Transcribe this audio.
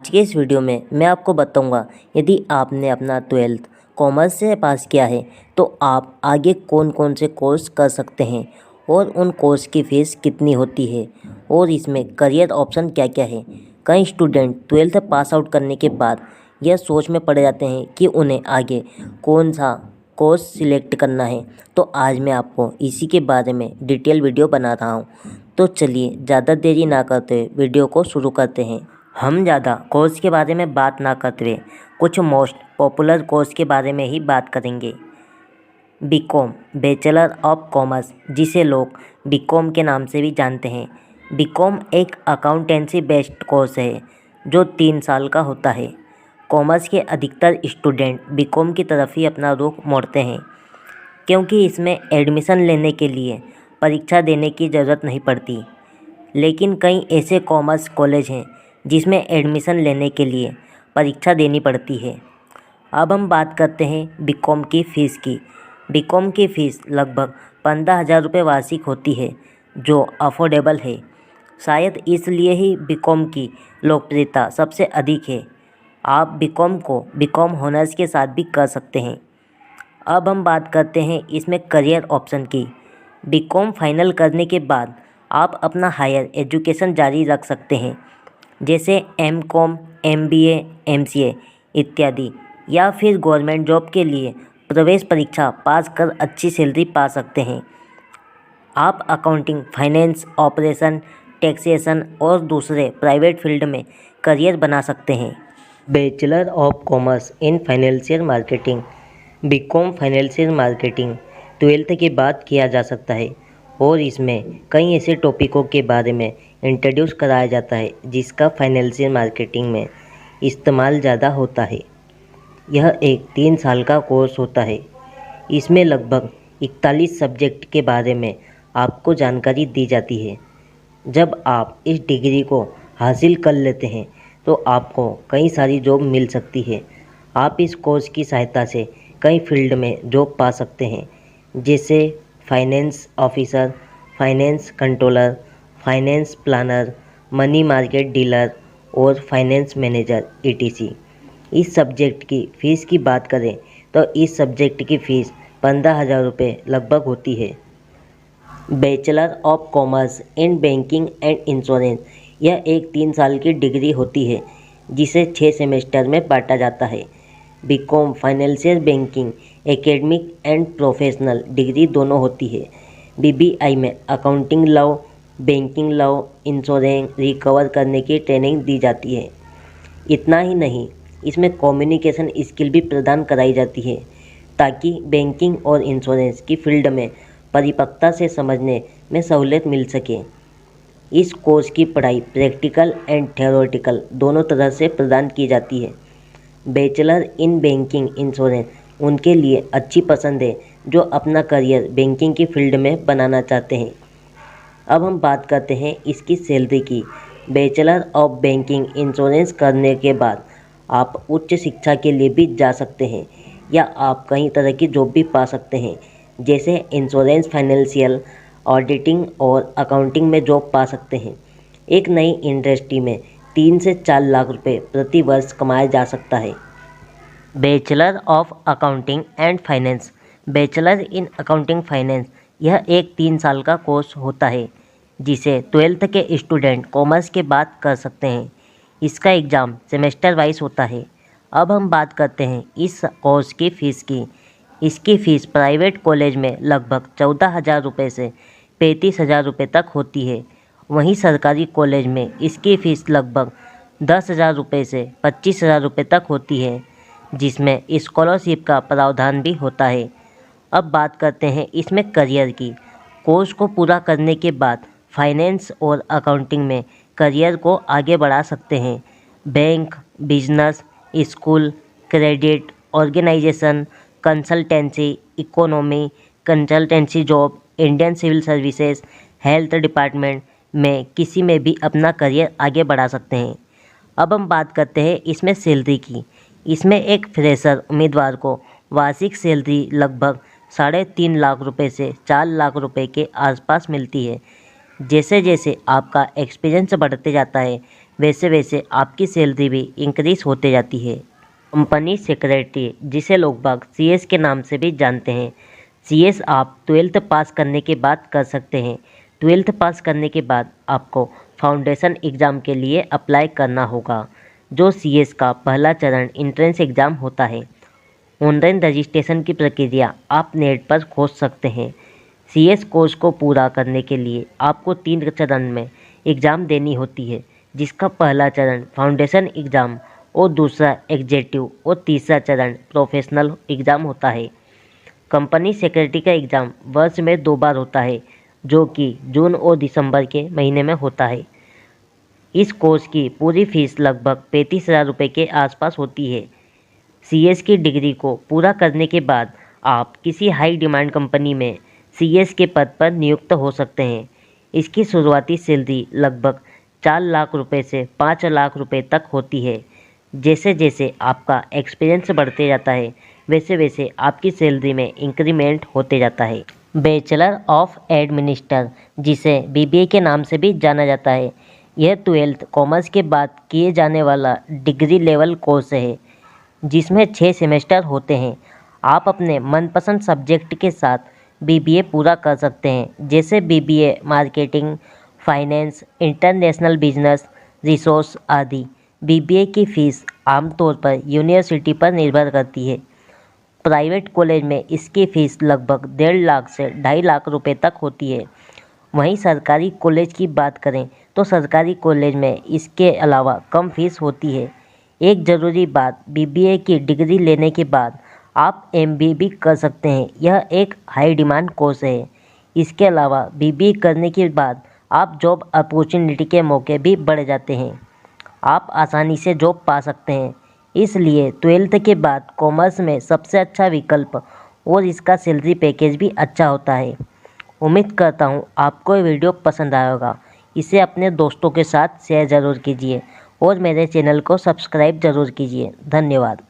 आज के इस वीडियो में मैं आपको बताऊंगा यदि आपने अपना 12th कॉमर्स से पास किया है तो आप आगे कौन कौन से कोर्स कर सकते हैं और उन कोर्स की फ़ीस कितनी होती है और इसमें करियर ऑप्शन क्या क्या है। कई स्टूडेंट 12th पास आउट करने के बाद यह सोच में पड़ जाते हैं कि उन्हें आगे कौन सा कोर्स सिलेक्ट करना है, तो आज मैं आपको इसी के बारे में डिटेल वीडियो बना रहा हूँ। तो चलिए ज़्यादा देरी ना करते हुए वीडियो को शुरू करते हैं। हम ज़्यादा कोर्स के बारे में बात ना करते हुए कुछ मोस्ट पॉपुलर कोर्स के बारे में ही बात करेंगे। बीकॉम बैचलर ऑफ कॉमर्स, जिसे लोग बीकॉम के नाम से भी जानते हैं। बीकॉम एक अकाउंटेंसी बेस्ड कोर्स है जो 3 साल का होता है। कॉमर्स के अधिकतर स्टूडेंट बीकॉम की तरफ ही अपना रुख मोड़ते हैं क्योंकि इसमें एडमिशन लेने के लिए परीक्षा देने की ज़रूरत नहीं पड़ती। लेकिन कई ऐसे कॉमर्स कॉलेज हैं जिसमें एडमिशन लेने के लिए परीक्षा देनी पड़ती है। अब हम बात करते हैं बीकॉम की फ़ीस की। बीकॉम की फ़ीस लगभग 15,000 रुपये वार्षिक होती है, जो अफोर्डेबल है। शायद इसलिए ही बीकॉम की लोकप्रियता सबसे अधिक है। आप बीकॉम को बीकॉम ऑनर्स के साथ भी कर सकते हैं। अब हम बात करते हैं इसमें करियर ऑप्शन की। बीकॉम फाइनल करने के बाद आप अपना हायर एजुकेशन जारी रख सकते हैं, जैसे एमकॉम, एमबीए, एमसीए इत्यादि, या फिर गवर्नमेंट जॉब के लिए प्रवेश परीक्षा पास कर अच्छी सैलरी पा सकते हैं। आप अकाउंटिंग, फाइनेंस, ऑपरेशन, टैक्सेशन और दूसरे प्राइवेट फील्ड में करियर बना सकते हैं। Bachelor of commerce in financial marketing. BCom financial marketing 12th के बाद किया जा सकता है और इसमें कई ऐसे टॉपिकों के बारे में इंट्रोड्यूस कराया जाता है जिसका फाइनेंशियल मार्केटिंग में इस्तेमाल ज़्यादा होता है। यह एक 3 साल का कोर्स होता है। इसमें लगभग 41 सब्जेक्ट के बारे में आपको जानकारी दी जाती है। जब आप इस डिग्री को हासिल कर लेते हैं तो आपको कई सारी जॉब मिल सकती है। आप इस कोर्स की सहायता से कई फील्ड में जॉब पा सकते हैं, जैसे finance officer, finance controller, finance planner, money market dealer और फाइनेंस मैनेजर etc। इस सब्जेक्ट की फ़ीस की बात करें तो इस सब्जेक्ट की फ़ीस 15,000 रुपये लगभग होती है। Bachelor of commerce in banking and insurance. यह एक 3 साल की डिग्री होती है जिसे 6 सेमेस्टर में बांटा जाता है। BCom financial banking academic and professional degree दोनों होती है। बीबीआई में accounting law, banking law, insurance recover करने की ट्रेनिंग दी जाती है। इतना ही नहीं, इसमें कम्युनिकेशन स्किल भी प्रदान कराई जाती है ताकि बैंकिंग और इंश्योरेंस की फील्ड में परिपक्वता से समझने में सहूलियत मिल सके। इस कोर्स की पढ़ाई प्रैक्टिकल एंड थ्योरेटिकल दोनों तरह से प्रदान की जाती है। बैचलर इन बैंकिंग इंश्योरेंस उनके लिए अच्छी पसंद है जो अपना करियर बैंकिंग की फील्ड में बनाना चाहते हैं। अब हम बात करते हैं इसकी सैलरी की। बैचलर ऑफ बैंकिंग इंश्योरेंस करने के बाद आप उच्च शिक्षा के लिए भी जा सकते हैं या आप कई तरह की जॉब भी पा सकते हैं, जैसे इंश्योरेंस, फाइनेंशियल, ऑडिटिंग और अकाउंटिंग में जॉब पा सकते हैं। एक नई इंडस्ट्री में 3 से 4 लाख रुपए प्रति वर्ष कमाया जा सकता है। Bachelor of accounting and finance. Bachelor in accounting finance यह एक 3 साल का कोर्स होता है जिसे 12th के स्टूडेंट कॉमर्स के बाद कर सकते हैं। इसका एग्ज़ाम सेमेस्टर वाइज होता है। अब हम बात करते हैं इस कोर्स की फ़ीस की। इसकी फ़ीस प्राइवेट कॉलेज में लगभग 14,000 रुपये से 35,000 रुपये तक होती है। वहीं सरकारी कॉलेज में इसकी फ़ीस लगभग 10,000 रुपये से 25,000 रुपये तक होती है, जिसमें स्कॉलरशिप का प्रावधान भी होता है। अब बात करते हैं इसमें करियर की। कोर्स को पूरा करने के बाद फाइनेंस और अकाउंटिंग में करियर को आगे बढ़ा सकते हैं। Bank, business, school, credit, organisation, consultancy, economy, consultancy job, Indian civil services, health department में किसी में भी अपना करियर आगे बढ़ा सकते हैं। अब हम बात करते हैं इसमें सैलरी की। इसमें एक फ्रेशर उम्मीदवार को वार्षिक सैलरी लगभग 3.5 लाख रुपए से 4 लाख रुपए के आसपास मिलती है। जैसे जैसे आपका एक्सपीरियंस बढ़ते जाता है वैसे वैसे आपकी सैलरी भी इंक्रीज होते जाती है। कंपनी सेक्रेटरी, जिसे लोग बाग CS के नाम से भी जानते हैं। CS आप 12th पास करने के बाद कर सकते हैं। 12th पास करने के बाद आपको फाउंडेशन एग्ज़ाम के लिए अप्लाई करना होगा, जो CS का पहला चरण एंट्रेंस एग्ज़ाम होता है। ऑनलाइन रजिस्ट्रेशन की प्रक्रिया आप नेट पर खोज सकते हैं। CS कोर्स को पूरा करने के लिए आपको 3 चरण में एग्ज़ाम देनी होती है, जिसका पहला चरण फाउंडेशन एग्ज़ाम और दूसरा एग्जेक्टिव और तीसरा चरण प्रोफेशनल एग्ज़ाम होता है। कंपनी सेक्रेटरी का एग्ज़ाम वर्ष में 2 बार होता है, जो कि जून और दिसंबर के महीने में होता है। इस कोर्स की पूरी फीस लगभग 35,000 रुपये के आसपास होती है। CS की डिग्री को पूरा करने के बाद आप किसी हाई डिमांड कंपनी में CS के पद पर नियुक्त हो सकते हैं। इसकी शुरुआती सैलरी लगभग 4 लाख रुपए से 5 लाख रुपए तक होती है। जैसे जैसे आपका एक्सपीरियंस बढ़ते जाता है, वैसे वैसे आपकी सैलरी में इंक्रीमेंट होते जाता है। बैचलर ऑफ एडमिनिस्टर, जिसे BBA के नाम से भी जाना जाता है, यह 12th कॉमर्स के बाद किए जाने वाला डिग्री लेवल कोर्स है, जिसमें 6 सेमेस्टर होते हैं। आप अपने मनपसंद सब्जेक्ट के साथ BBA पूरा कर सकते हैं, जैसे BBA marketing, finance, international business, resource आदि। BBA की फ़ीस आमतौर पर यूनिवर्सिटी पर निर्भर करती है। प्राइवेट कॉलेज में इसकी फ़ीस लगभग 1.5 लाख से 2.5 लाख रुपए तक होती है। वहीं सरकारी कॉलेज की बात करें तो सरकारी कॉलेज में इसके अलावा कम फीस होती है। एक ज़रूरी बात, BBA की डिग्री लेने के बाद आप MBA भी कर सकते हैं। यह एक हाई डिमांड कोर्स है। इसके अलावा BBA करने के बाद आप जॉब अपॉर्चुनिटी के मौके भी बढ़ जाते हैं। आप आसानी से जॉब पा सकते हैं। इसलिए 12th के बाद कॉमर्स में सबसे अच्छा विकल्प, और इसका सैलरी पैकेज भी अच्छा होता है। उम्मीद करता हूँ आपको ये वीडियो पसंद आया होगा। इसे अपने दोस्तों के साथ शेयर ज़रूर कीजिए और मेरे चैनल को सब्सक्राइब ज़रूर कीजिए। धन्यवाद।